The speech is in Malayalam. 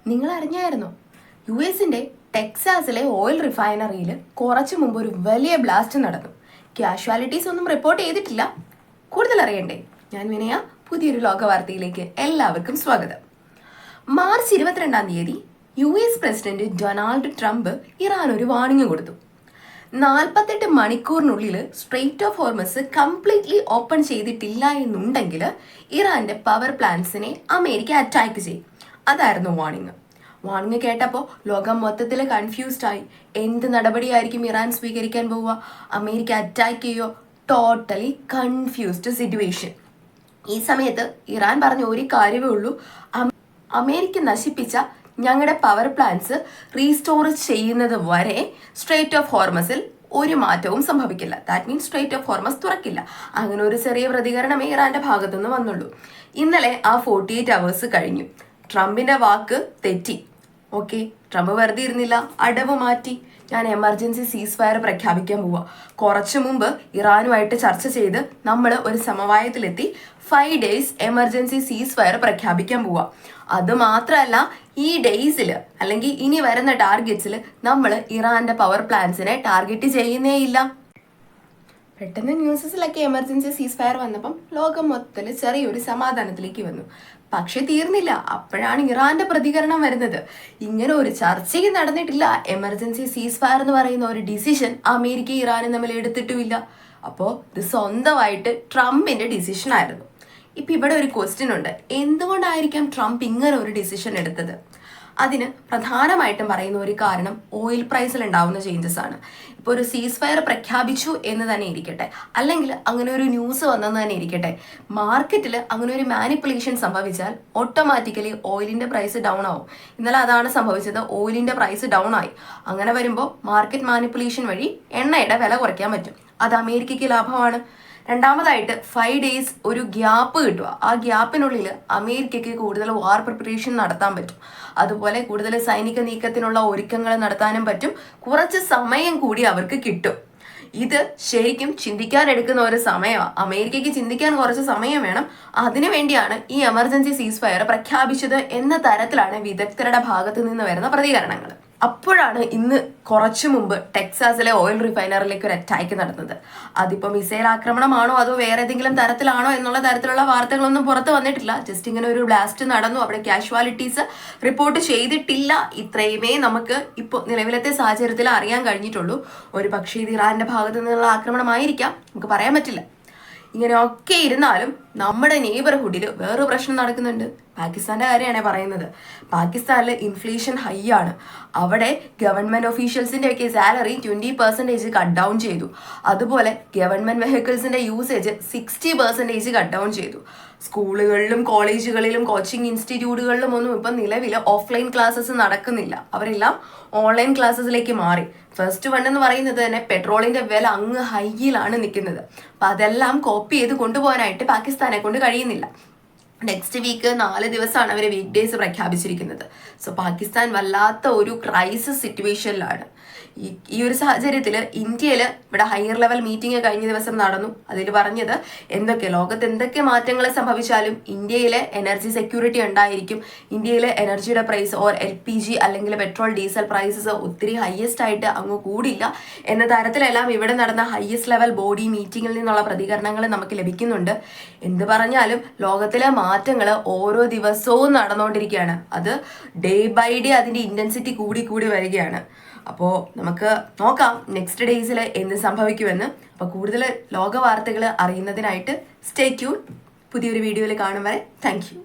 നിങ്ങൾ അറിഞ്ഞായിരുന്നോ? US-ന്റെ ടെക്സാസിലെ ഓയിൽ റിഫൈനറിയിൽ കുറച്ചു മുമ്പ് ഒരു വലിയ ബ്ലാസ്റ്റ് നടന്നു. കാഷ്വാലിറ്റീസ് ഒന്നും റിപ്പോർട്ട് ചെയ്തിട്ടില്ല. കൂടുതൽ അറിയണ്ടേ? ഞാൻ വിനയ. പുതിയൊരു ലോകവാർത്തയിലേക്ക് എല്ലാവർക്കും സ്വാഗതം. March 22 US president Donald Trump Iran ഒരു വാർണിംഗ് കൊടുത്തു. 48 മണിക്കൂറിനുള്ളിൽ straight of Hormuz completely open ചെയ്തിട്ടില്ല എന്നുണ്ടെങ്കിൽ ഇറാന്റെ പവർ പ്ലാന്റ്സിനെ അമേരിക്ക അറ്റാക്ക് ചെയ്യും. അതായിരുന്നു വാർണിംഗ് കേട്ടപ്പോൾ ലോകം മൊത്തത്തിൽ കൺഫ്യൂസ്ഡ് ആയി. എന്ത് നടപടിയായിരിക്കും ഇറാൻ സ്വീകരിക്കാൻ പോവുക? അമേരിക്ക അറ്റാക്ക് ചെയ്യോ? Totally confused situation. ഈ സമയത്ത് ഇറാൻ പറഞ്ഞ ഒരു കാര്യമേ ഉള്ളൂ: അമേരിക്ക നശിപ്പിച്ച ഞങ്ങളുടെ പവർ പ്ലാന്റ്സ് റീസ്റ്റോർ ചെയ്യുന്നത് വരെ സ്ട്രെയിറ്റ് ഓഫ് ഹോർമസിൽ ഒരു മാറ്റവും സംഭവിക്കില്ല. That means straight of Hormuz തുറക്കില്ല. അങ്ങനെ ഒരു ചെറിയ പ്രതികരണമേ ഇറാന്റെ ഭാഗത്തുനിന്ന് വന്നുള്ളൂ. ഇന്നലെ ആ 48 hours കഴിഞ്ഞു. ട്രംപിന്റെ വാക്ക് തെറ്റി. ഓക്കെ, ട്രംപ് വെറുതെ ഇരുന്നില്ല, അടവ് മാറ്റി. ഞാൻ എമർജൻസി സീസ് ഫയർ പ്രഖ്യാപിക്കാൻ പോവാ. കുറച്ചു മുമ്പ് ഇറാനുമായിട്ട് ചർച്ച ചെയ്ത് നമ്മൾ ഒരു സമവായത്തിലെത്തി 5 days എമർജൻസി സീസ് ഫയർ പ്രഖ്യാപിക്കാൻ പോവാ. അത് മാത്രമല്ല, ഈ ഡേയ്സിൽ അല്ലെങ്കിൽ ഇനി വരുന്ന ടാർഗറ്റ്സിൽ നമ്മൾ ഇറാന്റെ പവർ പ്ലാന്റ്സിനെ ടാർഗറ്റ് ചെയ്യുന്നേ ഇല്ല. പെട്ടെന്ന് ന്യൂസസിലൊക്കെ എമർജൻസി സീസ് ഫയർ വന്നപ്പം ലോകം മൊത്തത്തിൽ ചെറിയൊരു സമാധാനത്തിലേക്ക് വന്നു. പക്ഷെ തീർന്നില്ല. അപ്പോഴാണ് ഇറാന്റെ പ്രതികരണം വരുന്നത്. ഇങ്ങനെ ഒരു ചർച്ചയും നടന്നിട്ടില്ല. എമർജൻസി സീസ് ഫയർ എന്ന് പറയുന്ന ഒരു ഡിസിഷൻ അമേരിക്ക ഇറാനും തമ്മിൽ എടുത്തിട്ടുമില്ല. അപ്പോൾ ഇത് സ്വന്തമായിട്ട് ട്രംപിന്റെ ഡിസിഷൻ ആയിരുന്നു. ഇപ്പൊ ഇവിടെ ഒരു ക്വസ്റ്റ്യൻ ഉണ്ട്: എന്തുകൊണ്ടായിരിക്കാം ട്രംപ് ഇങ്ങനെ ഒരു ഡിസിഷൻ എടുത്തത്? അതിന് പ്രധാനമായിട്ടും പറയുന്ന ഒരു കാരണം ഓയിൽ പ്രൈസിൽ ഉണ്ടാവുന്ന ചേഞ്ചസ് ആണ്. ഇപ്പോൾ ഒരു സീസ് ഫയർ പ്രഖ്യാപിച്ചു എന്ന് തന്നെ ഇരിക്കട്ടെ, അല്ലെങ്കിൽ അങ്ങനെ ഒരു ന്യൂസ് വന്നെന്ന് തന്നെ ഇരിക്കട്ടെ, മാർക്കറ്റിൽ അങ്ങനെ ഒരു മാനിപ്പുലേഷൻ സംഭവിച്ചാൽ ഓട്ടോമാറ്റിക്കലി ഓയിലിന്റെ പ്രൈസ് ഡൗൺ ആവും. ഇന്നലെ അതാണ് സംഭവിച്ചത്. ഓയിലിന്റെ പ്രൈസ് ഡൗൺ ആയി. അങ്ങനെ വരുമ്പോൾ മാർക്കറ്റ് മാനിപ്പുലേഷൻ വഴി എണ്ണയുടെ വില കുറയ്ക്കാൻ പറ്റും. അത് അമേരിക്കയ്ക്ക് ലാഭമാണ്. രണ്ടാമതായിട്ട് 5 days ഒരു ഗ്യാപ്പ് കിട്ടുക. ആ ഗ്യാപ്പിനുള്ളിൽ അമേരിക്കയ്ക്ക് കൂടുതൽ വാർ പ്രിപ്പറേഷൻ നടത്താൻ പറ്റും. അതുപോലെ കൂടുതൽ സൈനിക നീക്കത്തിനുള്ള ഒരുക്കങ്ങൾ നടത്താനും പറ്റും. കുറച്ച് സമയം കൂടി അവർക്ക് കിട്ടും. ഇത് ശരിക്കും ചിന്തിക്കാൻ എടുക്കുന്ന ഒരു സമയമാണ്. അമേരിക്കയ്ക്ക് ചിന്തിക്കാൻ കുറച്ച് സമയം വേണം. അതിനുവേണ്ടിയാണ് ഈ എമർജൻസി സീസ് ഫയർ പ്രഖ്യാപിച്ചത് എന്ന തരത്തിലാണ് വിദഗ്ധരുടെ ഭാഗത്ത് നിന്ന് വരുന്ന പ്രതികരണങ്ങൾ. അപ്പോഴാണ് ഇന്ന് കുറച്ചു മുമ്പ് ടെക്സാസിലെ ഓയിൽ റിഫൈനറിലേക്ക് ഒരു അറ്റാക്ക് നടന്നത്. അതിപ്പോൾ മിസൈൽ ആക്രമണമാണോ അതോ വേറെ ഏതെങ്കിലും തരത്തിലാണോ എന്നുള്ള തരത്തിലുള്ള വാർത്തകളൊന്നും പുറത്ത് വന്നിട്ടില്ല. ജസ്റ്റ് ഇങ്ങനെ ഒരു ബ്ലാസ്റ്റ് നടന്നു. അവിടെ കാഷ്വാലിറ്റീസ് റിപ്പോർട്ട് ചെയ്തിട്ടില്ല. ഇത്രയുമേ നമുക്ക് ഇപ്പോൾ നിലവിലത്തെ സാഹചര്യത്തിൽ അറിയാൻ കഴിഞ്ഞിട്ടുള്ളൂ. ഒരു പക്ഷേ ഇത് ഇറാന്റെ ഭാഗത്തു നിന്നുള്ള ആക്രമണമായിരിക്കാം, നമുക്ക് പറയാൻ പറ്റില്ല. ഇങ്ങനെയൊക്കെ ഇരുന്നാലും നമ്മുടെ നെയ്ബർഹുഡിൽ വേറൊരു പ്രശ്നം നടക്കുന്നുണ്ട്. പാകിസ്ഥാന്റെ കാര്യമാണ് പറയുന്നത്. പാകിസ്ഥാനിൽ ഇൻഫ്ലേഷൻ ഹൈ ആണ്. അവിടെ ഗവൺമെന്റ് ഒഫീഷ്യൽസിന്റെ ഒക്കെ സാലറി 20% കട്ട് ഡൗൺ ചെയ്തു. അതുപോലെ ഗവൺമെന്റ് വെഹിക്കിൾസിന്റെ യൂസേജ് 60% കട്ട് ഡൗൺ ചെയ്തു. സ്കൂളുകളിലും കോളേജുകളിലും കോച്ചിങ് ഇൻസ്റ്റിറ്റ്യൂട്ടുകളിലും ഒന്നും ഇപ്പം നിലവിൽ ഓഫ്ലൈൻ ക്ലാസ്സസ് നടക്കുന്നില്ല. അവരെല്ലാം ഓൺലൈൻ ക്ലാസ്സസിലേക്ക് മാറി. ഫസ്റ്റ് വൺ എന്ന് പറയുന്നത് തന്നെ പെട്രോളിന്റെ വില അങ്ങ് ഹൈയിലാണ് നിൽക്കുന്നത്. അപ്പം അതെല്ലാം കോപ്പി ചെയ്ത് കൊണ്ടുപോകാനായിട്ട് പാകിസ്ഥാനെ കൊണ്ട് കഴിയുന്നില്ല. നെക്സ്റ്റ് വീക്ക് 4 ദിവസമാണ് അവർ വീക്ക് ഡേയ്സ് പ്രഖ്യാപിച്ചിരിക്കുന്നത്. സോ പാകിസ്ഥാൻ വല്ലാത്ത ഒരു ക്രൈസിസ് സിറ്റുവേഷനിലാണ്. ഈ ഒരു സാഹചര്യത്തിൽ ഇന്ത്യയിൽ ഇവിടെ ഹയർ ലെവൽ മീറ്റിംഗ് കഴിഞ്ഞ ദിവസം നടന്നു. അതിൽ പറഞ്ഞത് ലോകത്ത് എന്തൊക്കെ മാറ്റങ്ങൾ സംഭവിച്ചാലും ഇന്ത്യയിലെ എനർജി സെക്യൂരിറ്റി ഉണ്ടായിരിക്കും. ഇന്ത്യയിലെ എനർജിയുടെ പ്രൈസ് ഓർ LPG അല്ലെങ്കിൽ പെട്രോൾ ഡീസൽ പ്രൈസസ് ഒത്തിരി ഹയസ്റ്റ് ആയിട്ട് അങ്ങ് കൂടില്ല എന്ന തരത്തിലെല്ലാം ഇവിടെ നടന്ന ഹയസ്റ്റ് ലെവൽ ബോഡി മീറ്റിംഗിൽ നിന്നുള്ള പ്രതികരണങ്ങൾ നമുക്ക് ലഭിക്കുന്നുണ്ട്. എന്ത് പറഞ്ഞാലും ലോകത്തിലെ മാറ്റങ്ങൾ ഓരോ ദിവസവും നടന്നുകൊണ്ടിരിക്കുകയാണ്. അത് ഡേ ബൈ ഡേ അതിന്റെ ഇന്റൻസിറ്റി കൂടി വരികയാണ്. അപ്പോൾ നമുക്ക് നോക്കാം നെക്സ്റ്റ് ഡേയ്സിൽ എന്ത് സംഭവിക്കുമെന്ന്. അപ്പോൾ കൂടുതൽ ലോക വാർത്തകൾ അറിയുന്നതിനായിട്ട് സ്റ്റേ ട്യൂൺ. പുതിയൊരു വീഡിയോയിൽ കാണും വരെ താങ്ക് യു.